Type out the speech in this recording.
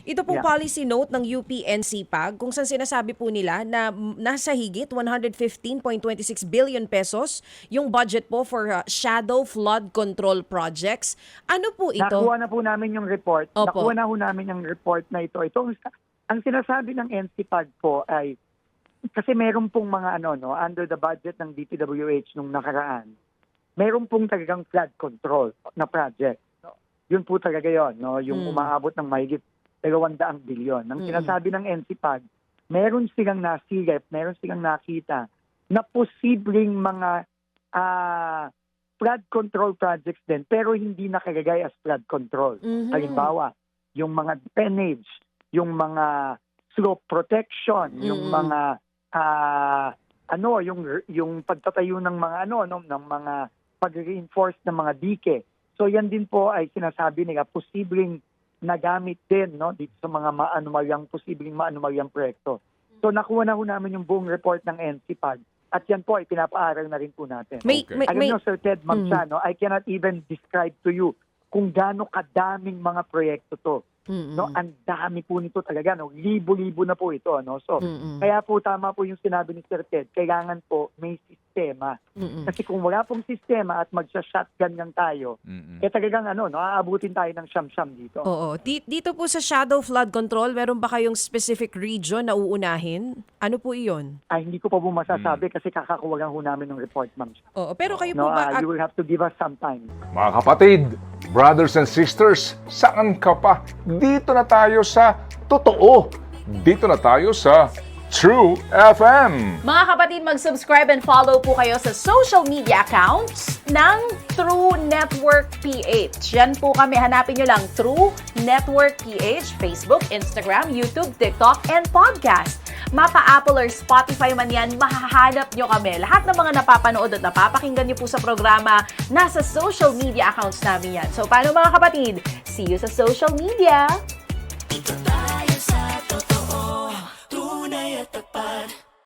Ito pong policy note ng UP-NCPAG kung saan sinasabi po nila na nasa higit 115.26 billion pesos yung budget po for shadow flood control projects. Ano po ito? Nakuha na po namin yung report. Opo. Nakuha na po namin yung report na ito. Ang sinasabi ng NCPAG po ay, kasi meron pong mga under the budget ng DPWH nung nakaraan, meron pong talagang flood control na project. Yun po talaga yun, yung umaabot ng mahigit 200 bilyon. Ang sinasabi ng NCPAG, meron silang nasilip, meron silang nakita na posibleng mga flood control projects din, pero hindi nakalagay as flood control. Halimbawa, yung mga drainage, yung mga slope protection, yung mga yung pagtatayo ng mga ng mga pag-reinforce ng mga dike. So yan din po ay sinasabi nila posibleng nagamit din dito sa mga posibleng maanumalyang proyekto. So nakuha na ho namin yung buong report ng NCPAG at yan po ay pinapaaral na rin po natin. Alam niyo, Sir Ted, Ma'am Cha, I cannot even describe to you kung gaano kadaming mga proyekto to. Ang dami po nito talaga, libo-libo na po ito, So, kaya po tama po yung sinabi ni Sir Ted, kailangan po may sistema. Kasi kung wala pong sistema at magsha-shotgun lang tayo, talagang aabutin tayo ng siyam-siyam dito. Oo. Dito po sa shadow flood control, meron ba kayong specific region na uunahin? Ano po iyon? Ay, hindi ko pa po masasabi kasi kakakuha lang ho namin ng report, Ma'am. Oo. Pero kayo po ba... You will have to give us some time. Mga kapatid, brothers and sisters, saan ka pa? Dito na tayo sa totoo. Dito na tayo sa True FM. Mga kapatid, mag-subscribe and follow po kayo sa social media accounts ng True Network PH. Yan po kami. Hanapin nyo lang True Network PH, Facebook, Instagram, YouTube, TikTok, and podcast. Mapa Apple or Spotify man yan, mahahanap nyo kami. Lahat ng mga napapanood at napapakinggan nyo po sa programa, nasa social media accounts namin yan. So, paano mga kapatid? See you sa social media!